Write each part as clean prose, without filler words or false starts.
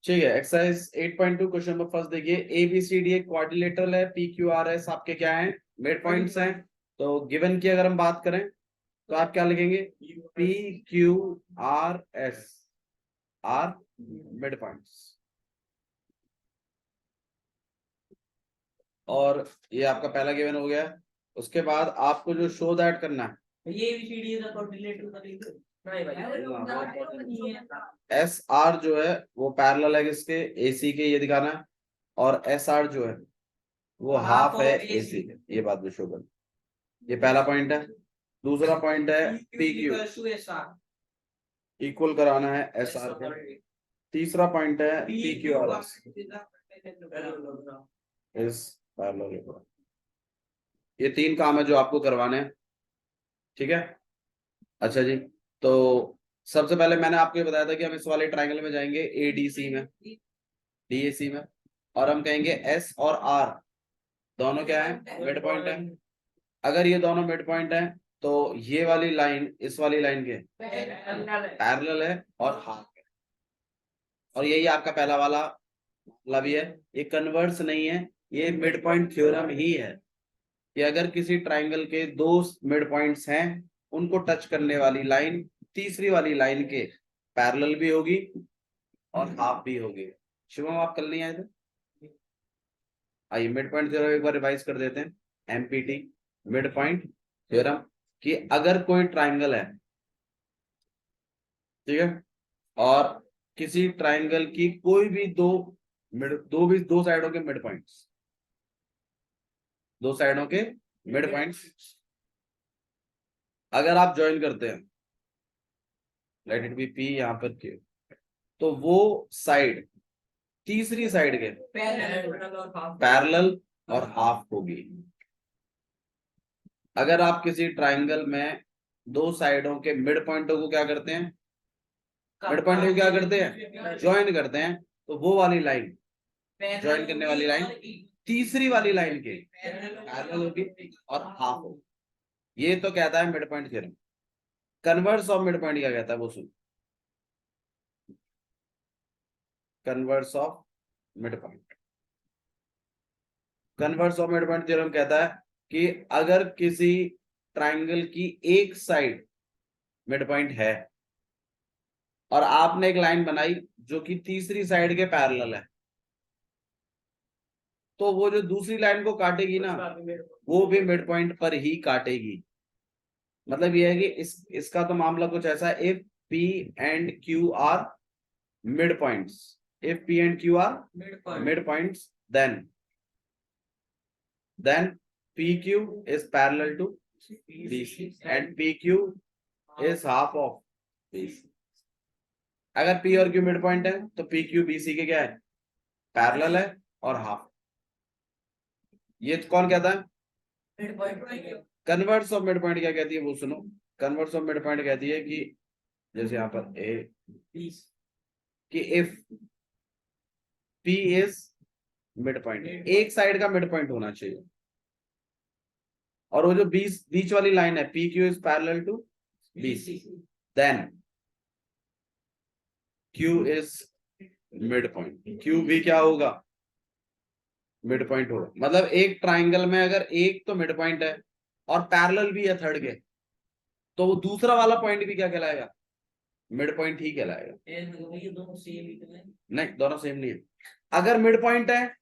ठीक है, exercise 8.2 question number first देखिए। ABCD एक क्वाड्रिलेटरल है, PQRS आपके क्या है, मिड पॉइंट्स हैं। तो गिवन की अगर हम बात करें तो आप क्या लिखेंगे, PQRS आर मिड पॉइंट्स। और ये आपका पहला गिवन हो गया। उसके बाद आपको जो शो दैट करना है, ये ABCD is a quadrilateral. S R जो है वो पैरेलल है किसके, AC के, ये दिखाना है। और SR जो है वो हाफ है AC के, ये बात भी शो कर। ये पहला पॉइंट है। दूसरा पॉइंट है PQ इक्वल कराना है SR को। तीसरा पॉइंट है PQRS इस पैरेलल। ये 3 काम है जो आपको करवाने हैं, ठीक है। अच्छा जी, तो सबसे पहले मैंने आपको ये बताया था कि हम इस वाले ट्रायंगल में जाएंगे ADC में, DAC में, और हम कहेंगे S और R दोनों क्या है, मिड पॉइंट है। अगर ये दोनों मिड पॉइंट है तो ये वाली लाइन इस वाली लाइन के पैरेलल है और हाफ है। और यही आपका पहला वाला मतलब भी है, ये कन्वर्स नहीं है, ये मिड पॉइंट थ्योरम ही है कि अगर किसी ट्राइंगल के 2 मिड पॉइंट्स हैं, उनको टच करने वाली लाइन तीसरी वाली लाइन के पैरेलल भी होगी और हाफ भी होगी। शुभम आप कल नहीं आए थे? आइए मिड पॉइंट थ्योरम एक बार रिवाइज कर देते हैं। MPT मिड पॉइंट थ्योरम कि अगर कोई ट्राइंगल है, ठीक है, और किसी ट्राइंगल की कोई भी दो साइडों के मिड पॉइंट्स, दो साइडों के मिड पॉइंट्स अगर आप ज्वाइन करते हैं, लेट इट बी P यहां पर Q, तो वो साइड तीसरी साइड के पैरेलल और हाफ होगी। अगर आप किसी ट्राइंगल में 2 साइडों के मिड पॉइंटों को क्या करते हैं, मिड पॉइंट को क्या करते हैं, ज्वाइन करते हैं, तो वो वाली लाइन, ज्वाइन करने वाली लाइन तीसरी वाली लाइन के पैरेलल होगी और हाफ होगी। ये तो कहता है mid point theorem. Converse of mid point क्या कहता है वो सुन। Converse of mid point, converse of mid point theorem कहता है कि अगर किसी ट्राइंगल की एक साइड मिड पॉइंट है और आपने एक लाइन बनाई जो कि तीसरी साइड के पैरेलल है, तो वो जो दूसरी लाइन को काटेगी ना, वो भी मिड पॉइंट पर ही काटेगी। मतलब ये है कि इसका तो मामला कुछ ऐसा है, if P and Q are mid points, if P and Q are mid points, then PQ is parallel to BC and PQ is half of BC। अगर P और Q मिड पॉइंट है तो PQ BC के क्या है, parallel है और half. ये कौन कहता है, कन्वर्स ऑफ मिड पॉइंट क्या कहती है वो सुनो। कन्वर्स ऑफ मिड पॉइंट कहती है कि जैसे यहां पर A कि if P is mid point, एक साइड का मिड पॉइंट होना चाहिए, और वो जो बीच वाली लाइन है PQ is parallel to BC, then Q is mid point, Q भी क्या होगा, मिड पॉइंट होगा। मतलब एक ट्राइंगल में अगर एक तो मिड पॉइंट है और पैरेलल भी है थर्ड के, तो वो दूसरा वाला पॉइंट भी क्या कहलाएगा, मिड पॉइंट ही कहलाएगा। नहीं, दोनों सेम नहीं है। अगर मिड पॉइंट है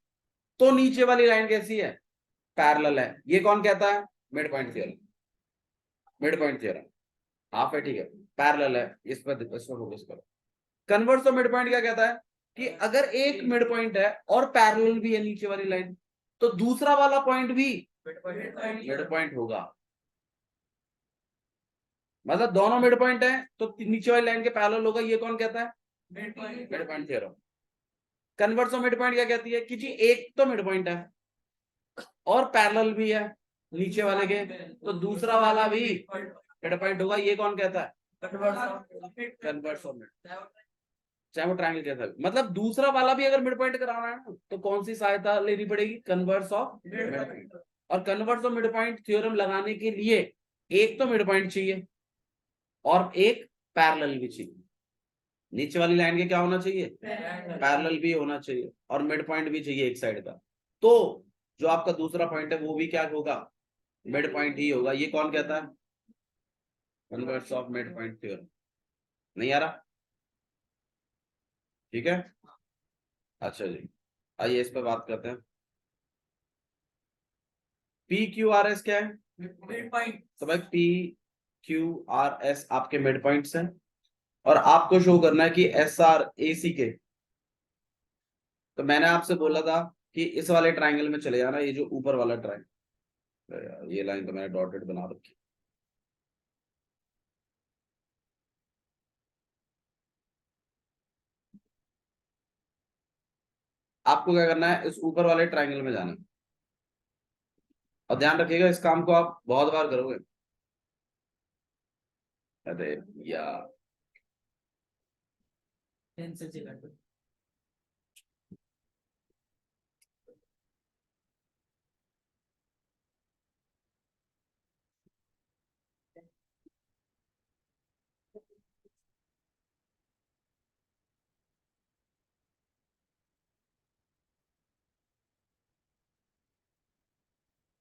तो नीचे वाली लाइन कैसी है, पैरेलल है। ये कौन कहता है, mid point theorem. Mid point theorem half है, ठीक है, पैरेलल है, इस पर फोकस करो। कन्वर्स ऑफ मिड पॉइंट क्या कहता है कि अगर एक मिड पॉइंट है और पैरेलल भी है नीचे वाली लाइन, तो दूसरा वाला पॉइंट भी मिड पॉइंट होगा। मतलब दोनों मिड पॉइंट है तो नीचे वाली लाइन के पैरेलल होगा। ये कौन कहता है, mid point theorem. Converse of mid point क्या कहती है कि जी एक तो मिड पॉइंट है और पैरेलल भी है नीचे वाले के, तो दूसरा वाला भी मिड पॉइंट होगा। ये कौन कहता है, कन्वर्स ऑफ मिड, चाहे वो ट्रायंगल कैसा भी। मतलब दूसरा वाला भी अगर मिड पॉइंट कराना है ना, तो कौन सी सहायता लेनी पड़ेगी, कन्वर्स ऑफ मिड पॉइंट। और converse of mid point theorem लगाने के लिए एक तो मिड पॉइंट चाहिए और एक पैरेलल भी चाहिए। नीचे वाली लाइन के क्या होना चाहिए, पैरेलल भी होना चाहिए, और मिड पॉइंट भी चाहिए एक साइड का। तो जो आपका दूसरा पॉइंट है वो भी क्या होगा, मिड पॉइंट ही होगा। ये कौन कहता है, converse of mid point theorem. नहीं आ रहा, ठीक है। अच्छा जी, आइए इस पे बात करते हैं। पी क्यू आर एस क्या है, मिड पॉइंट। तो भाई पी क्यू आर एस आपके मिड पॉइंट्स हैं, और आपको शो करना है कि एस आर ए सी के। तो मैंने आपसे बोला था कि इस वाले ट्राइंगल में चले जाना, ये जो ऊपर वाला ट्राइंगल, ये लाइन तो मैंने डॉटेड बना रखी। आपको क्या करना है, इस ऊपर वाले ट्राइंगल में जाना है। और ध्यान रखिएगा इस काम को आप बहुत बार करोगे। अरे यार,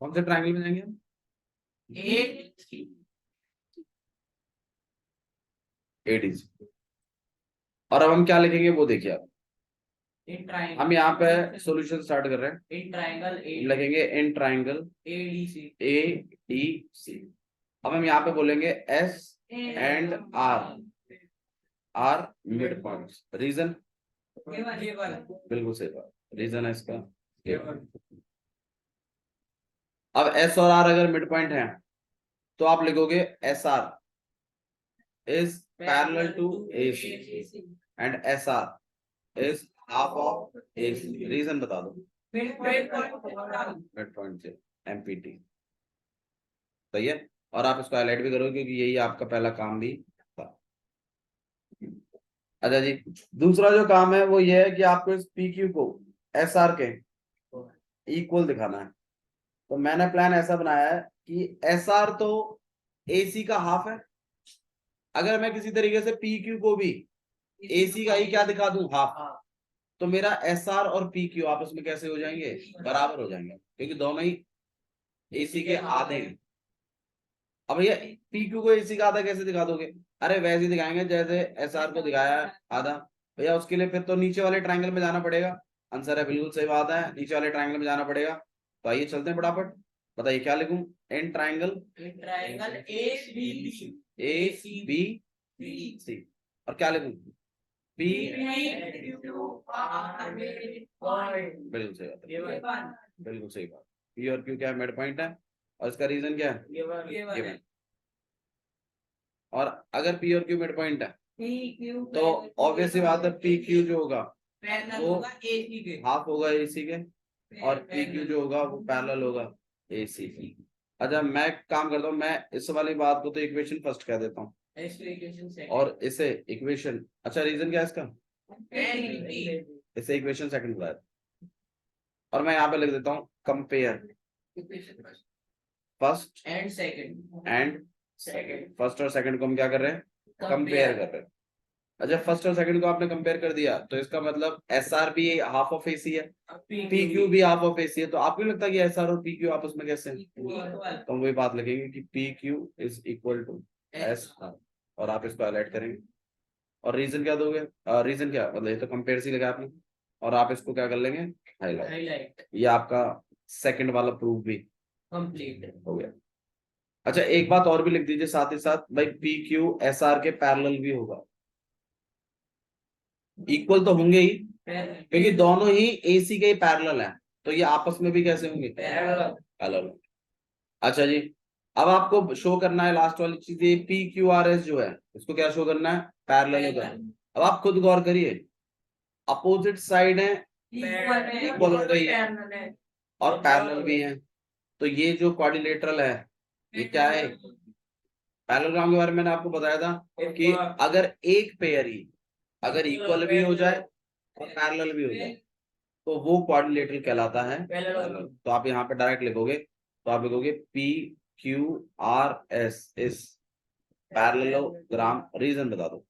कौन से ट्राइंगल में जाएंगे, एडीसी। और अब हम क्या लिखेंगे वो देखिए आप। हम यहाँ पे सॉल्यूशन स्टार्ट कर रहे हैं। इन ट्राइंगल लगेंगे, in triangle A D C. अब हम यहाँ पे बोलेंगे S and R are mid points. Reason, बिल्कुल सही बात, रीजन है इसका A1। अब एस और आर अगर मिड पॉइंट है तो आप लिखोगे S R is parallel to AC and SR is half of AC। Reason बता दो, मिड पॉइंट से MPT। सही है, और आप इसको हाईलाइट भी करोगे क्योंकि यही आपका पहला काम भी था। अच्छा जी, दूसरा जो काम है वो ये है कि आपको इस PQ को SR के इक्वल दिखाना है। तो मैंने प्लान ऐसा बनाया है कि SR तो AC का हाफ है। अगर मैं किसी तरीके से PQ को भी AC का ही क्या दिखा दूं, हाफ, तो मेरा SR और PQ आपस में कैसे हो जाएंगे, बराबर हो जाएंगे, क्योंकि दोनों ही AC के आधे हैं। अब भैया PQ को AC का आधा कैसे दिखा दोगे, अरे वैसे ही दिखाएंगे जैसे SR को दिखाया है आधा। भैया उसके लिए फिर तो नीचे वाले ट्रायंगल में जाना पड़ेगा। आंसर है, बिल्कुल सही बात है, नीचे वाले ट्रायंगल में जाना पड़ेगा। तो आइए चलते हैं फटाफट। बताइए क्या लिखूं, इन ट्रायंगल ए बी सी, और क्या लिखूं, पी, बिल्कुल सही बात है, बिल्कुल सही बात। पी और क्यू क्या है, मिड पॉइंट है, और इसका रीजन क्या है, गिवन। और अगर पी और क्यू मिड पॉइंट है तो ऑब्वियस सी बात है पी क्यू जो होगा वो हाफ होगा एसी के, और पी क्यू जो होगा वो पैरेलल होगा एसी की। अच्छा मैं काम करता हूँ, मैं इस वाली बात को तो इक्वेशन फर्स्ट कह देता हूँ और इसे इक्वेशन, अच्छा रीजन क्या है इसका, इसे इक्वेशन सेकंड बताया। और मैं यहाँ पे लिख देता हूँ compare first and second. First और सेकंड को हम क्या कर रहे हैं, कंपेयर कर रहे हैं। अच्छा फर्स्ट और सेकंड को आपने कंपेयर कर दिया तो इसका मतलब एस आर भी हाफ ऑफ एसी है, पी क्यू भी हाफ ऑफ एसी है। तो आपको नहीं लगता कि एस आर और पी क्यू आपस में कैसे हैं? तो हम वही बात लिखेंगे कि P Q is equal to S R, और आप इसको हाईलाइट करेंगे। और रीजन क्या दोगे, रीजन क्या मतलब, ये तो कंपेयर सी लगा आपने, और आप इसको क्या कर लेंगे, हाईलाइट। ये आपका सेकंड वाला प्रूफ भी कंप्लीट हो गया। अच्छा एक बात और भी लिख दीजिए साथ ही साथ, भाई पी क्यू एस आर के पैरेलल भी होगा। इक्वल तो होंगे ही क्योंकि दोनों ही एसी के ही पैरेलल हैं, तो ये आपस में भी कैसे होंगे, पैरेलल। अच्छा जी, अब आपको शो करना है लास्ट वाली चीज, ये पी क्यू आर एस जो है इसको क्या शो करना है, पैरेलल होगा। अब आप खुद गौर करिए, अपोजिट साइड है, इक्वल हो गई है, और पैरेलल भी है। तो ये जो क्वाड्रिलेटरल है ये क्या है, पैरेललोग्राम के बारे में मैंने आपको बताया था कि अगर एक पेयर ही अगर इक्वल भी हो जाए और पैरेलल भी हो जाए तो वो क्वाड्रिलेटरल कहलाता है। तो आप यहाँ पे डायरेक्ट लिखोगे, तो आप लिखोगे पी क्यू आर एस इस पैरेललोग्राम। रीजन बता दो,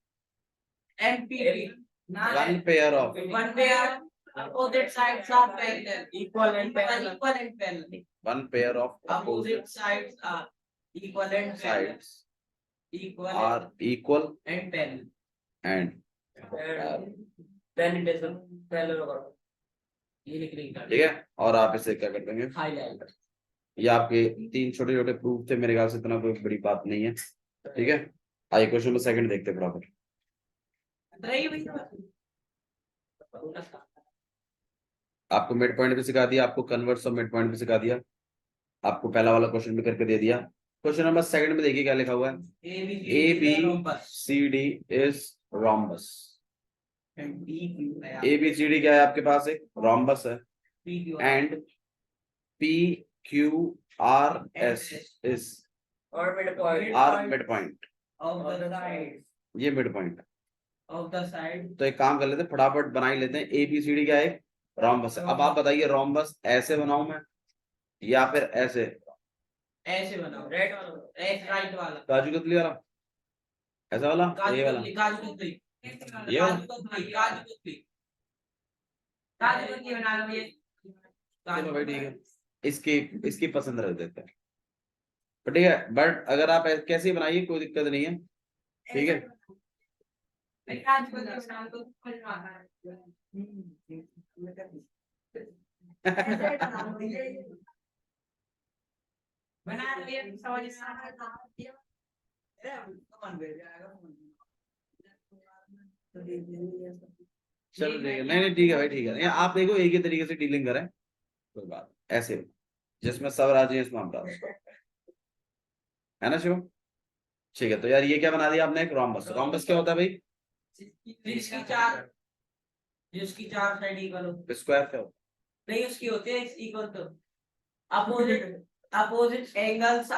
and PP. One pair of One pair opposite sides are parallel. Equal and parallel. one pair of Opposite sides are equal and parallel. sides Equal are equal and parallel. and Then it is a parallel. ये लिख रही ठीक है। और आप इसे क्या कर देंगे, हाईलाइट। ये आपके 3 छोटे छोटे प्रूफ थे, मेरे ख्याल से इतना कोई बड़ी बात नहीं है। ठीक है, आइए क्वेश्चन नंबर सेकंड देखते हैं फटाफट। आपको मिड पॉइंट भी सिखा दिया, आपको कन्वर्स ऑफ मिड पॉइंट भी सिखा दिया, आपको पहला वाला क्वेश्चन भी करके दे दिया। क्वेश्चन नंबर सेकंड में देखिए क्या लिखा हुआ है, A B C D is rhombus. A B C D क्या है आपके पास, एक रोम्बस है, and P Q R S is और mid point are mid point, of the side ये mid point. Of the side. तो एक काम कर लेते हैं, फटाफट बना ही लेते हैं। ए बी सी डी क्या है, रोम्बस है। अब आप बताइए रोम्बस ऐसे बनाऊं मैं या फिर ऐसे, ऐसे बनाओ, राइट वाला, राइट वाला, काजू कतली वाला, ऐसा वाला, ये वाला, काजू कतली, ये वाला। काजू कतली बना लो ये। चलो भाई ठीक है, इसकी पसंद रख देते हैं, तो ठीक है। बट अगर आप कैसे बनाइए कोई दिक्कत नहीं है, ठीक है। काजू कतली बना लो बना लिया, समझ चलो ठीक है, नहीं नहीं ठीक है भाई, ठीक है। आप देखो एक ही तरीके से डीलिंग करें, कोई बात ऐसे जिसमें सब राजी है इसमें हम राजी है ना शिव। ठीक है, तो यार ये क्या बना दिया आपने, एक रोम्बस। रोम्बस क्या होता है भाई, जिसकी चार साइड इक्वल हो। स्क्वायर क्या होता नहीं उसकी होती है इक्वल, तो अपोजिट एंगल्स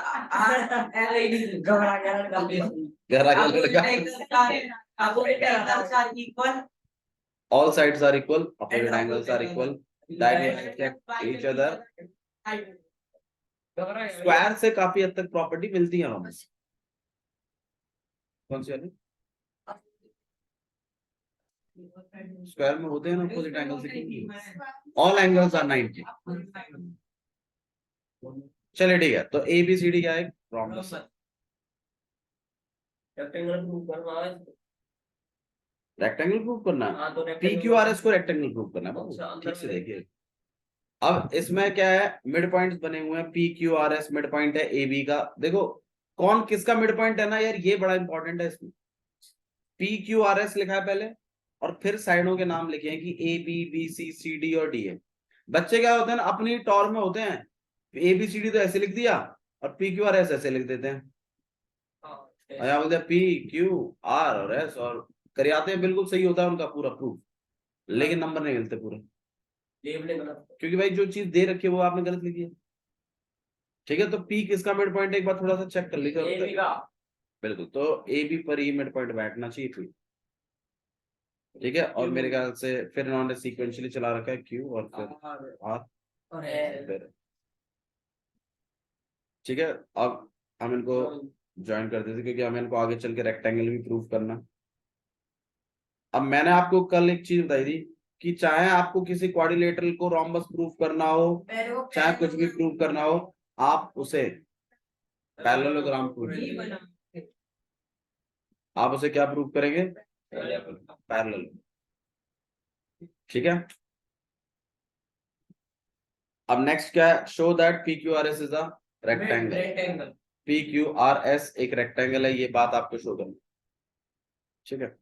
घबरा गया लड़का। है, opposite angles are equal, all sides are equal, opposite angles are equal, diagonals reflect each other। Square से काफी हद तक प्रॉपर्टी मिलती है रोम्बस। कौन सी वाली, स्क्वायर में होते हैं ना ऑपोजिट एंगल से, ऑल एंगल्स आर 90। चलिए ठीक है, तो ए बी सी डी क्या है, रोम्बस। रेक्टेंगल प्रूव करना है, रेक्टेंगल प्रूव करना है, हां तो पी क्यू आर एस को रेक्टेंगल प्रूव करना है, ठीक से देखिए। अब इसमें क्या है, मिड पॉइंट्स बने हुए हैं, P Q R S mid point है ए बी का। देखो कौन किसका मिड पॉइंट है ना यार, ये बड़ा इंपॉर्टेंट है इसमें। पी क्यू आर एस लिखा है पहले, और फिर साइडों के नाम लिखे हैं कि A B B C C D और डी है। बच्चे क्या होते हैं ना, अपनी टॉर में होते हैं, ए बी सी डी तो ऐसे लिख दिया और पी क्यू आर एस ऐसे लिख देते हैं, यहाँ बोलते हैं पी क्यू आर और एस, और कर आते हैं, बिल्कुल सही होता है उनका पूरा प्रूफ, लेकिन नंबर नहीं मिलते पूरे, क्योंकि भाई जो चीज दे रखी है वो आपने गलत लिखी है। ठीक है, तो पी किसका मिड पॉइंट एक बार थोड़ा सा चेक कर लीजिए। बिल्कुल, तो ए बी पर ही मिड पॉइंट बैठना चाहिए थी। ठीक है, और मेरे ख्याल से फिर इन्होंने सीक्वेंशियली चला रखा है क्यू और फिर आर फिर। ठीक है, अब हम इनको ज्वाइन कर देते, क्योंकि हमें इनको आगे चल के रेक्टेंगल भी प्रूव करना। अब मैंने आपको कल एक चीज बताई थी कि चाहे आपको किसी क्वाड्रिलेटरल को रोम्बस प्रूव करना हो, चाहे कुछ भी प्रूव करना हो, आप उसे पैरेललोग्राम प्रूव, आप उसे क्या प्रूव करेंगे, पैरेलल। ठीक है, अब नेक्स्ट क्या है, show that P Q R S is a rectangle. P Q R S एक रेक्टेंगल है, ये बात आपको शो करनी। ठीक है,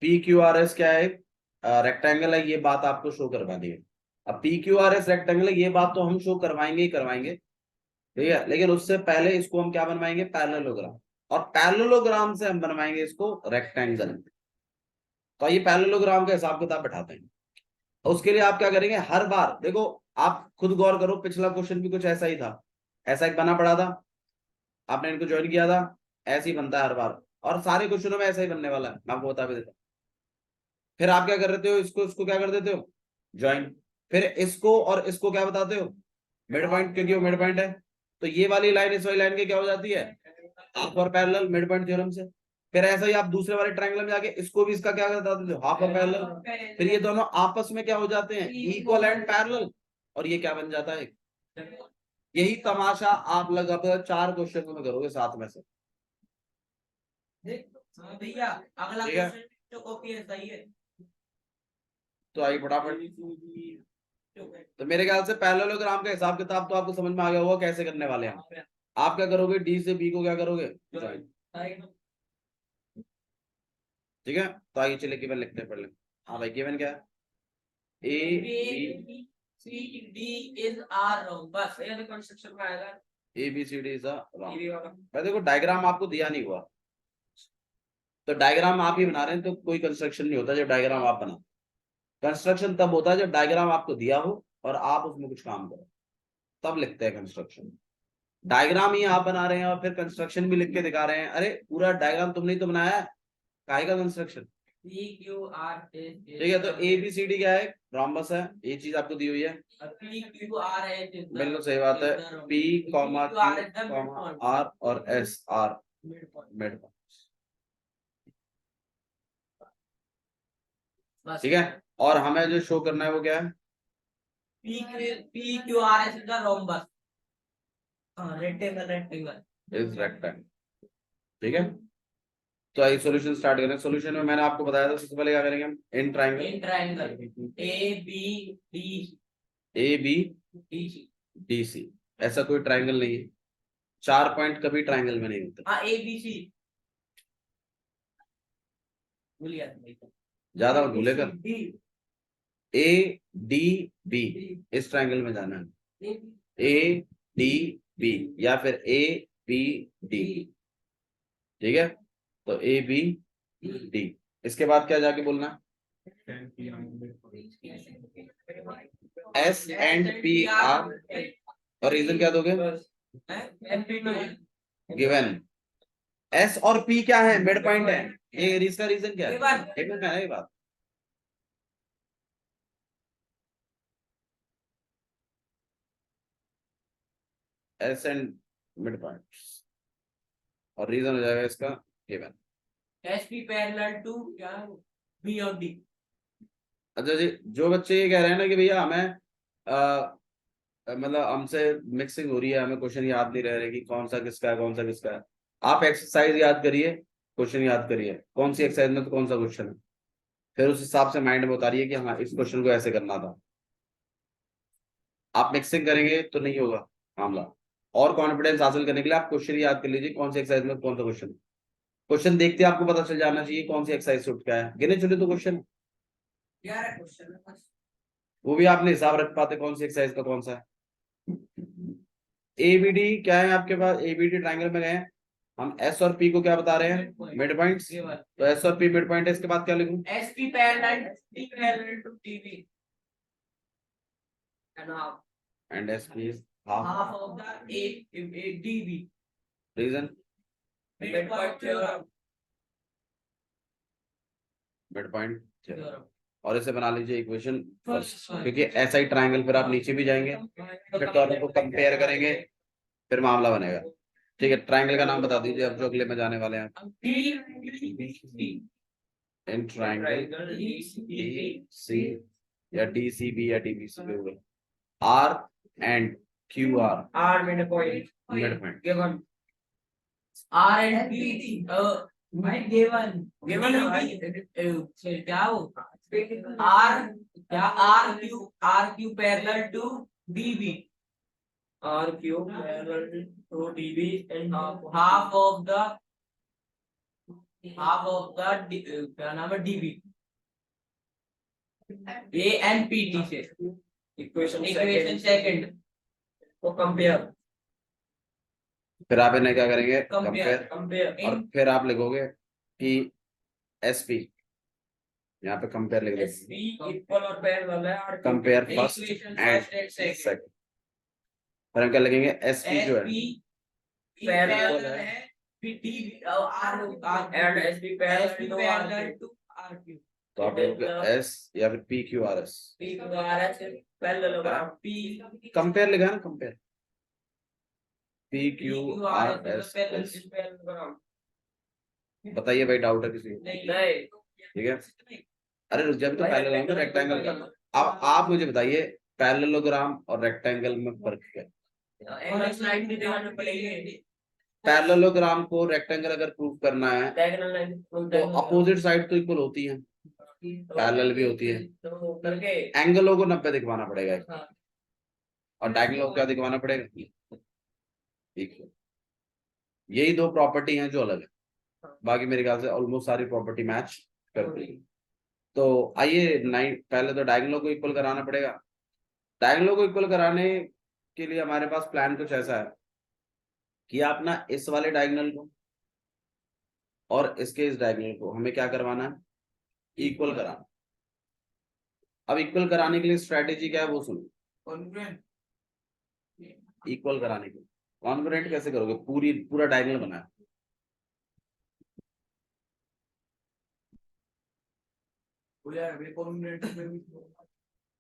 पी क्यू आर एस क्या है, रेक्टेंगल है, ये बात आपको शो करवानी है। अब P Q R S rectangle है, ये बात तो हम शो करवाएंगे ही करवाएंगे, ठीक है, लेकिन उससे पहले इसको हम क्या बनवाएंगे, पैरेललोग्राम, और पैरेललोग्राम से हम बनवाएंगे इसको रेक्टेंगल। तो ये पैरेललोग्राम का हिसाब किताब बैठाते हैं। तो उसके लिए आप क्या करेंगे, हर बार देखो, आप खुद गौर करो, पिछला क्वेश्चन भी कुछ ऐसा ही था, ऐसा एक बना पड़ा था, आपने इनको ज्वाइन किया था, ऐसे ही बनता है हर बार, और सारे क्वेश्चनों में ऐसा ही बनने वाला है, मैं आपको बता भी देता हूं। फिर आप क्या कर देते हो, इसको क्या कर देते हो, ज्वाइन, फिर इसको और इसको क्या बताते हो, मिड पॉइंट, क्योंकि वो मिड पॉइंट है। तो ये वाली लाइन इस वाली लाइन की क्या हो जाती है, हाफ और पैरेलल मिड पॉइंट थ्योरम से। फिर ऐसा ही आप दूसरे वाले ट्रायंगल में जाके इसको भी इसका क्या बता देते हो, हाफ और पैरेलल। फिर ये दोनों आपस में क्या हो जाते हैं, इक्वल एंड पैरेलल, और ये क्या बन जाता है। यही तमाशा आप लगभग 4 क्वेश्चन में करोगे 7 में से। भैया अगला ठीक है, क्वेश्चन तो कॉपी है, सही है। तो आइए फटाफट। तो मेरे ख्याल से पैरेललोग्राम का हिसाब किताब तो आपको समझ में आ गया होगा कैसे करने वाले हैं। आप क्या करोगे, डी से बी को क्या करोगे, ठीक है। तो आइए चलिए गिवन लिखते हैं, पढ़ लें। हाँ भाई, गिवन क्या है, A B C D is are wrong, बस ये कंस्ट्रक्शन में आएगा। A B C D is ये भी वाला। भाई देखो डायग्राम आपको दिया नहीं हुआ, तो डायग्राम आप ही बना रहे हैं, तो कोई कंस्ट्रक्शन नहीं होता जब डायग्राम आप बना। कंस्ट्रक्शन तब होता है जब डायग्राम आपको दिया हो और आप उसमें कुछ काम करो, तब लिखते हैं कंस्ट्रक्शन। डायग्राम ही आप बना रहे हैं और फिर कंस्ट्रक्शन भी लिख के दिखा रहे हैं, अरे पूरा डायग्राम तुमने ही तो बनाया है, काहे का construction. P Q R S, ठीक है, तो ए बी सी डी क्या है, रॉम्बस है, ये चीज आपको दी हुई है। पी क्यू आर एस, बिल्कुल सही बात है, P comma Q comma R और एस आर मिड। ठीक है, और हमें जो शो करना है वो क्या है, P Q R S is the rhombus, rectangle rectangle is rectangle. ठीक है, तो आइए सॉल्यूशन स्टार्ट करें। सॉल्यूशन में मैंने आपको बताया था सबसे पहले क्या करेंगे हम, in triangle in triangle A B D C. D C. ऐसा कोई ट्रायंगल नहीं है, 4 पॉइंट कभी ट्रायंगल में नहीं होते। हाँ ए बी सी भूलिया, ज्यादा मत भूलेगा, ए डी बी इस ट्रायंगल में जाना है, ए डी बी या फिर ए बी डी। ठीक है, तो ए बी डी, इसके बाद क्या जाके बोलना है, एस एंड पी आर, और रीजन क्या दोगे, गिवन एस और पी क्या है, मिड पॉइंट है, ये इसका रीजन क्या है, एक मिनट है ये बात। एस एंड मिड पॉइंट, और रीजन हो जाएगा इसका given S P parallel to क्या बी और डी। अच्छा जी, जो बच्चे ये कह रहे हैं ना कि भैया हमें मतलब हमसे मिक्सिंग हो रही है, हमें क्वेश्चन याद नहीं रह रहे कि कौन सा किसका है कौन सा किसका है, आप एक्सरसाइज याद करिए, क्वेश्चन याद करिए, कौन सी एक्सरसाइज में तो कौन सा क्वेश्चन है, फिर उस हिसाब से माइंड में उतारिए कि हाँ इस क्वेश्चन को ऐसे करना था। आप मिक्सिंग करेंगे तो नहीं होगा मामला। और कॉन्फिडेंस हासिल करने के लिए आप क्वेश्चन याद कर लीजिए, कौन सी एक्सरसाइज में कौन सा क्वेश्चन। क्वेश्चन देखते आपको पता चल जाना चाहिए कौन सी एक्सरसाइज से उठ के है, गिने चुने तो क्वेश्चन 11 क्वेश्चन है बस। वो भी आप नहीं हिसाब रख पाते कौन सी एक्सरसाइज का कौन सा है। एबीडी क्या है आपके पास, एबीडी ट्रायंगल में गए हैं हम, एस और पी को क्या बता रहे हैं, मिड पॉइंट्स, तो एस और पी मिड पॉइंट है, इसके बाद क्या लिखूं, S P parallel to TV and half, and S P is half half of the a DB, reason mid point theorem, mid point theorem. और इसे बना लीजिए इक्वेशन फर्स्ट, क्योंकि ऐसा ही ट्रायंगल फिर आप नीचे भी जाएंगे, फिर दोनों को कंपेयर करेंगे, फिर मामला बनेगा। ठीक है, ट्रायंगल का नाम बता दीजिए अब जो अगले में जाने वाले हैं, इन ट्रायंगल सी या डी सी बी या D B C, R and Q R, are mid point given, R and B भाई गिवन है भाई, क्या हो आर, क्या R Q parallel to DB, R Q parallel to DB and half of the क्या नाम है DB, A N P T से इक्वेशन सेकंड को कंपेयर, फिर आप इन्हें क्या करेंगे, कंपेयर, कंपेयर और फिर आप लिखोगे कि एस पी, यहाँ पे कंपेयर लिख एस पी इक्वल और पैरेलल है, कंपेयर फर्स्ट एंड सेकंड, फिर हम क्या लिखेंगे, एस पी जो है पैरेलल है D R and S P parallel to R Q, तो आप लिखोगे एस या फिर P Q R S, P Q R S parallel होगा, पी कंपेयर लिखा है ना, compare P Q R S. बताइए भाई, डाउट है किसी को? ठीक है, अरे रुक जा, अभी तो पैरेललोग्राम तो रेक्टेंगल का। अब आप मुझे बताइए पैरेललोग्राम और रेक्टेंगल में फर्क क्या है? पैरेललोग्राम को रेक्टेंगल अगर प्रूव करना है तो अपोजिट साइड तो इक्वल होती है, पैरेलल भी होती है। एंगलों को 90 दिखवाना पड़ेगा और डायगोनल को क्या दिखवाना पड़ेगा? ठीक है, यही दो प्रॉपर्टी हैं जो अलग है, बाकी मेरे ख्याल से ऑलमोस्ट सारी प्रॉपर्टी मैच करती है। तो आइए पहले तो डायगोनलों को इक्वल कराना पड़ेगा। डायगोनलों को इक्वल कराने के लिए हमारे पास प्लान कुछ ऐसा है कि आप ना इस वाले डायगोनल को और इसके इस डायगोनल को हमें क्या करवाना है? इक्वल कराना। अब इक्वल कराने के लिए स्ट्रेटेजी क्या है वो सुनो। इक्वल कराने के लिए कॉन्ग्रुएंट कैसे करोगे? पूरा डायगोनल बनाया,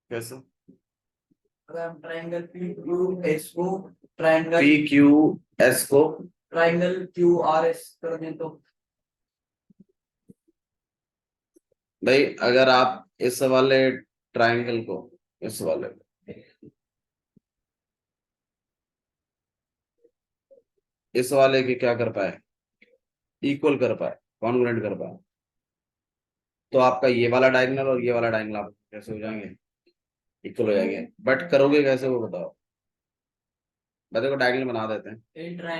कैसे? अगर हम ट्रायंगल पी क्यू एस को ट्रायंगल पी क्यू एस को ट्रायंगल क्यू आर एस कर दें तो भाई अगर आप इस वाले ट्रायंगल को इस वाले इस वाले की क्या कर पाए? इक्वल कर पाए, कॉन्ग्रुएंट कर पाए, तो आपका ये वाला डायगोनल और ये वाला डायगोनल आप कैसे हो जाएंगे? इक्वल हो जाएंगे। बट करोगे कैसे वो बताओ? देखो डायगोनल बना देते हैं,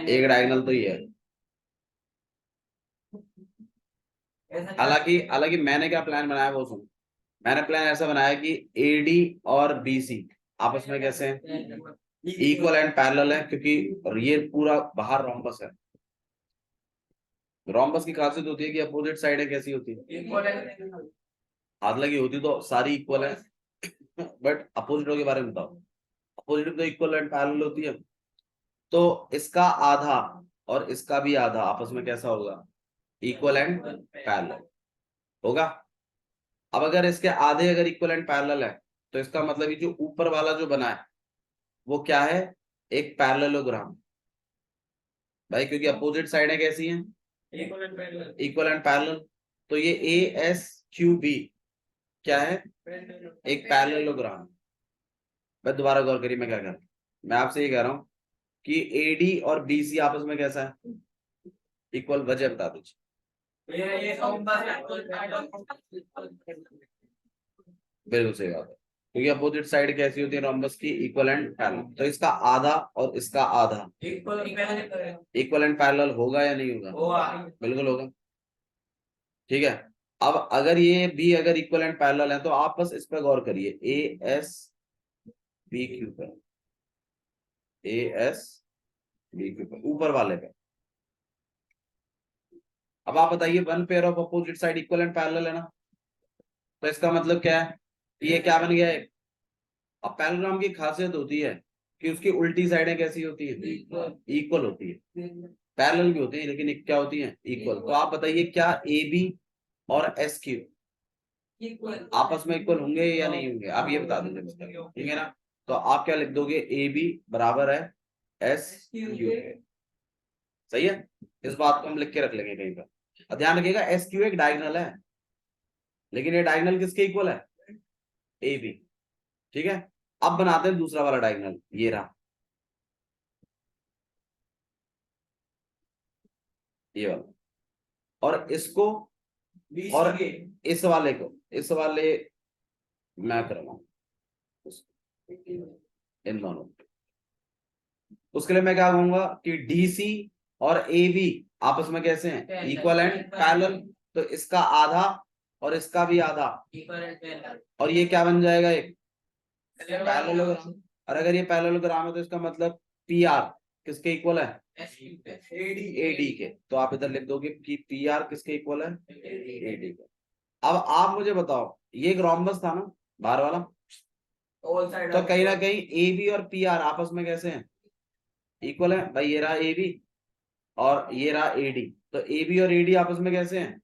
एक डायगोनल तो ये है। हालांकि हालांकि मैंने क्या प्लान बनाया वो सुनो। मैंने प्लान ऐसा बनाया कि एडी और बीसी आपस में कैसे हैं? इक्वल एंड पैरेलल है, क्योंकि ये पूरा बाहर रोम्बस है। रोम्बस की खासियत होती है कि अपोजिट साइड है कैसी होती है? हाथ लगी होती तो सारी इक्वल है। बट अपोजिटों के बारे में बताओ। अपोजिट तो इक्वल एंड पैरेलल होती है। तो इसका आधा और इसका भी आधा आपस में कैसा होगा? इक्वल एंड पैरेलल होगा। अब अगर इसके आधे अगर इक्वल एंड पैरेलल है तो इसका मतलब ये जो ऊपर वाला जो बना है वो क्या है? एक पैरेललोग्राम। भाई क्योंकि अपोजिट साइड है कैसी है? Equal and parallel. तो ये ए एस क्यू बी क्या है? एक पैरेललोग्राम। मैं दोबारा गौर करिए मैं क्या कर रहा हूं। मैं आपसे ये कह रहा हूं कि एडी और बीसी आपस में कैसा है? इक्वल। वजह बता दीजिए। बिल्कुल सही बात है, क्योंकि अपोजिट साइड कैसी होती है रोम्बस की? Equal and parallel. तो इसका आधा और इसका आधा इक्वल एंड पैरेलल होगा या नहीं होगा? बिल्कुल होगा। ठीक है, अब अगर ये भी अगर इक्वल एंड पैरेलल है तो आप बस इस पर गौर करिए, ए एस बी क्यू पर, ए एस बी क्यू पर, ऊपर वाले पे। अब आप बताइए one pair of opposite side equal and parallel है ना, तो इसका मतलब क्या है? ये क्या बन गया है? अब पैरेललोग्राम की खासियत होती है कि उसकी उल्टी साइडें कैसी होती है? इक्वल होती है। पैरेलल भी होती है लेकिन क्या होती है? इक्वल। तो आप बताइए क्या ए बी और एस क्यू आपस में इक्वल होंगे या नहीं होंगे? आप ये बता दीजिए मुझे, ठीक है ना? तो आप क्या लिख दोगे? ए बी बराबर है एस क्यू। सही है, इस बात को हम लिख के रख लेंगे कहीं पर। और ध्यान रखिएगा एस क्यू एक डायगोनल है, लेकिन ये डायगोनल किसके इक्वल है? A B. ठीक है, अब बनाते हैं दूसरा वाला डायगोनल, ये रहा, ये वाला। और इसको और इस वाले को, इस वाले मैं करूंगा इन दोनों। उसके लिए मैं क्या कहूंगा कि डीसी और ए बी आपस में कैसे हैं? Equal and parallel. तो इसका आधा और इसका भी आधा, और ये क्या बन जाएगा? एक पैरेललोग्राम। और अगर ये पैरेललोग्राम है तो इसका मतलब पी आर किसके इक्वल है? एडी के। तो आप इधर लिख दोगे कि पी आर किसके इक्वल है? एडी के। अब आप मुझे बताओ, ये एक रोम्बस था ना बाहर वाला, तो कहीं ना कहीं ए बी और पी आर आपस में कैसे हैं? इक्वल है। भाई ये रहा ए बी और ये रहा एडी, तो ए बी और एडी आपस में कैसे हैं?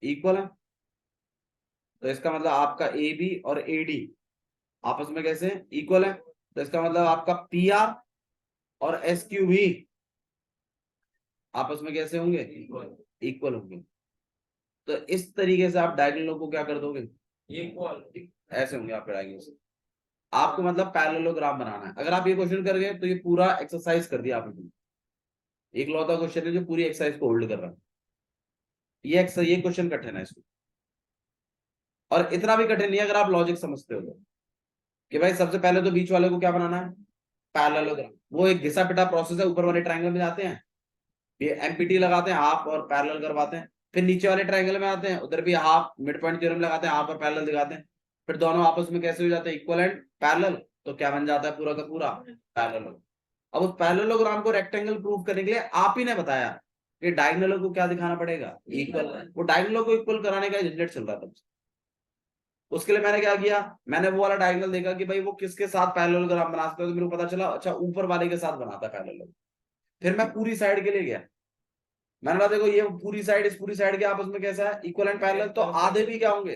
इक्वल है। तो इसका मतलब आपका ए बी और एडी आपस में कैसे हैं? इक्वल है। तो इसका मतलब आपका पी आर और एस क्यू भी आपस में कैसे होंगे? इक्वल होंगे। तो इस तरीके से आप डायगोनलों को क्या कर दोगे? इक्वल। ऐसे होंगे आपके डायगोनल। आपको मतलब पैरेललोग्राम बनाना है। अगर आप ये क्वेश्चन कर गए तो ये पूरा एक्सरसाइज कर दिया आपने। एक लौता क्वेश्चन है जो पूरी एक्सरसाइज को होल्ड कर रहा है। ये क्वेश्चन कठिन है इसको, और इतना भी कठिन नहीं है अगर आप लॉजिक समझते हो तो। कि भाई सबसे पहले तो बीच वाले को क्या बनाना है? पैरेललोग्राम। वो एक घिसा पिटा प्रोसेस है। ऊपर वाले ट्रायंगल में जाते हैं, ये एमपीटी लगाते हैं, हाफ और पैरेलल करवाते हैं। फिर नीचे वाले ट्रायंगल में आते हैं, उधर भी हाफ मिड पॉइंट थ्योरम लगाते हैं, हाफ और पैरेलल दिखाते हैं। फिर दोनों आपस में कैसे हो जाते हैं? Equal and parallel. तो क्या बन जाता है पूरा का पूरा? पैरेलल। अब उस पैरेललोग्राम को रेक्टेंगल प्रूव करने के लिए आप ही ने बताया कि डायगोनलों को क्या दिखाना पड़ेगा? इक्वल। वो डायगोनलों को इक्वल कराने का झंझट चल रहा था। उसके लिए मैंने क्या किया, मैंने वो वाला डायगोनल देखा कि भाई वो किसके साथ पैरेललोग्राम बना सकते हो, तो मेरे को पता चला अच्छा ऊपर वाले के साथ बनाता है पैरेलल। फिर मैं पूरी साइड के लिए गया, मैंने कहा देखो ये पूरी साइड इस पूरी साइड के आपस में कैसा है? Equal and parallel. तो आधे भी क्या होंगे?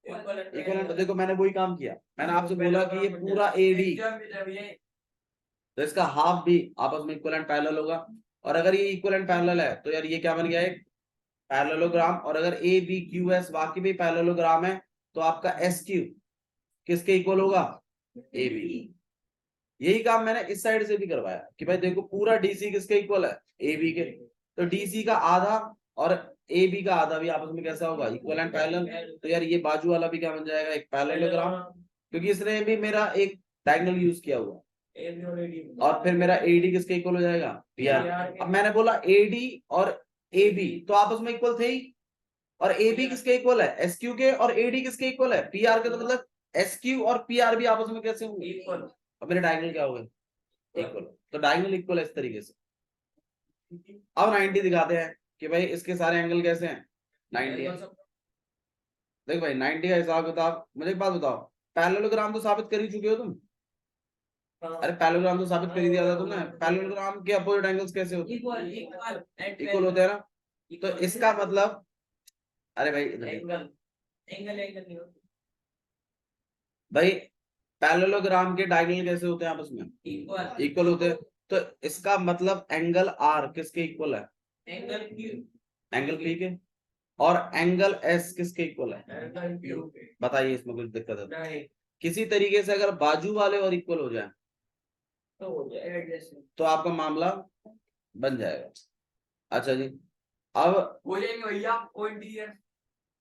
Equal and. देखो मैंने वही काम किया, मैंने आपसे बोला कि ये पूरा एडी, तो इसका हाफ भी आपस में इक्वल एंड पैरेलल होगा। और अगर ये इक्वल एंड पैरेलल है तो यार ये क्या बन गया? एक पैरेललोग्राम। और अगर ए बी क्यू एस वाकई भी पैरेललोग्राम है तो आपका एस क्यू किसके इक्वल होगा? A B. यही काम मैंने इस साइड से भी करवाया कि भाई देखो पूरा डीसी किसके इक्वल है? ए बी के। तो डीसी का आधा और ए बी का आधा भी आपस में कैसा होगा? Equal and parallel. तो यार ये बाजू वाला भी क्या बन जाएगा? एक पैरेललोग्राम, क्योंकि इसने भी मेरा एक डायगोनल यूज किया हुआ। और फिर मेरा एडी किसके इक्वल हो जाएगा? पीआर। अब मैंने बोला एडी और ए बी तो आपस में इक्वल थे ही, और ए बी किसके इक्वल है? एस क्यू के। और एडी किसके इक्वल है? पीआर के। तो मतलब एस क्यू और पीआर भी आपस में कैसे होंगे? इक्वल। अब मेरे डायगोनल क्या हो गए? इक्वल। तो डायगोनल इक्वल है इस तरीके से। अब 90 दिखाते हैं कि भाई इसके सारे एंगल कैसे हैं? 90 है। देख भाई 90 का हिसाब किताब। मुझे एक बात बताओ, पैरेललोग्राम तो साबित कर ही चुके हो तुम। अरे पैरेललोग्राम तो साबित कर ही दिया था तुमने। पैरेललोग्राम के अपोजिट एंगल्स कैसे होते हैं? इक्वल होते हैं ना। तो इसका मतलब, अरे भाई एंगल नहीं होता भाई पैरेललोग्राम के डायगोनल कैसे होते हैं आपस में? इक्वल होते हैं। तो इसका मतलब एंगल आर किसके इक्वल है? Angle Q. एंगल पी के। और एंगल एस किसके इक्वल है? Angle Q. बताइए इसमें कुछ दिक्कत है? नहीं किसी तरीके से अगर बाजू वाले और इक्वल हो जाए तो हो जाएगा जैसे तो आपका मामला बन जाएगा। अच्छा जी, अब बोलेंगे भैया पॉइंट क्लियर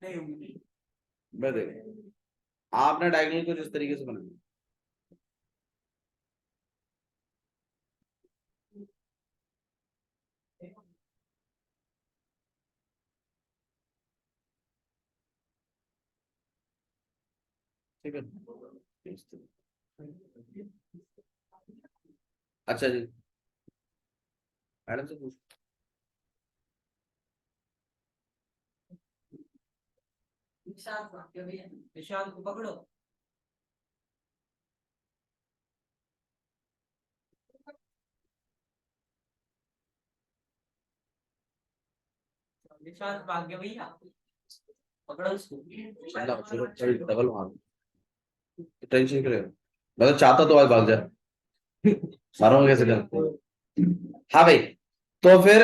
नहीं होंगी। मैं देखो आपने डायगोनल को जिस तरीके से बनाया, ठीक है। अच्छा जी, मैडम से पूछ। निशांत को पकड़ो। निशांत भाग गया भैया, पकड़ो उसको। डबल मार, टेंशन क्यों ले रहे हो? मैं तो चाहता तो आज भाग जाए, मारूंगा कैसे कर? हाँ भाई, तो फिर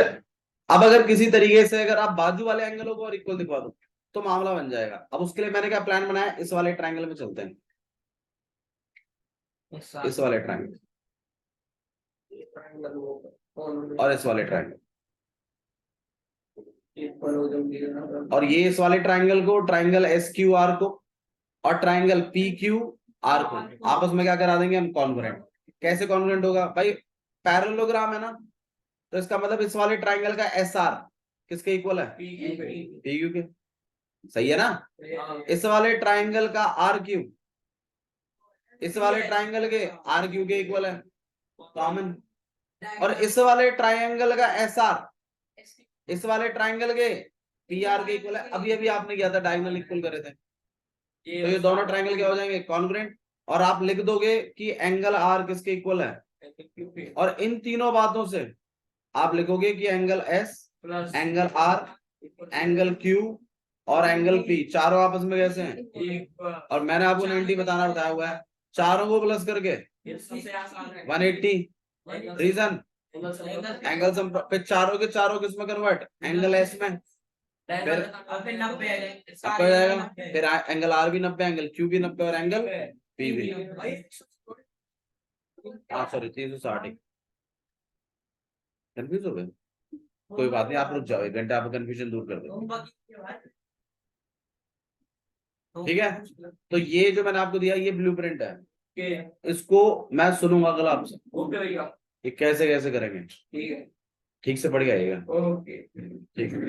अब अगर किसी तरीके से अगर आप बाजू वाले एंगलों को और इक्वल दिखवा दो तो मामला बन जाएगा। अब उसके लिए मैंने क्या प्लान बनाया, इस वाले ट्रायंगल में चलते हैं। इस वाले ट्रायंगल और इस वाले ट्रायंगल, और ये इस वाले ट्रायंगल को, ट्रायंगल एस क्यू आर को और ट्रायंगल पी क्यू आर को आपस में क्या करा देंगे हम? कॉन्ग्रुएंट। कैसे कॉन्ग्रुएंट होगा भाई? पैरेललोग्राम है ना, तो इसका मतलब इस वाले ट्रायंगल का एस आर किसके इक्वल है? पी क्यू के। सही है ना। इस वाले ट्रायंगल का आर क्यू इस वाले ट्रायंगल के आर क्यू के इक्वल है, कॉमन। और इस वाले ट्रायंगल का एस आर इस वाले ट्रायंगल के पी आर के इक्वल है। अभी अभी आपने किया था, डायगोनल इक्वल करे थे, तो ये दोनों ट्रायंगल क्या हो जाएंगे? कॉन्ग्रुएंट। और आप लिख दोगे कि एंगल आर किसके इक्वल है, और इन तीनों बातों से आप लिखोगे कि angle S, angle R, angle Q और एंगल पी चारों आपस में कैसे हैं? और मैंने आपको 90 बताया हुआ है, चारों को प्लस करके 180। रीजन एंगल सम, फिर चारों के चारों किसमें कन्वर्ट, एंगल एस में, फिर फिर 90 आ जाएंगे, आपका हो जाएगा, फिर एंगल आर भी 90, एंगल क्यू भी 90 और एंगल पी भी। हाँ सॉरी 360। कंफ्यूज हो गए, कोई बात नहीं, आप रुक जाओ, 1 घंटे, आप कंफ्यूजन दूर कर दो। ठीक है, तो ये जो मैंने आपको दिया ये ब्लूप्रिंट है, इसको मैं सुनूंगा कल आपसे, ओके भैया, ये कैसे कैसे करेंगे, ठीक है, ठीक से पढ़ के आइएगा। ओके। ठीक है।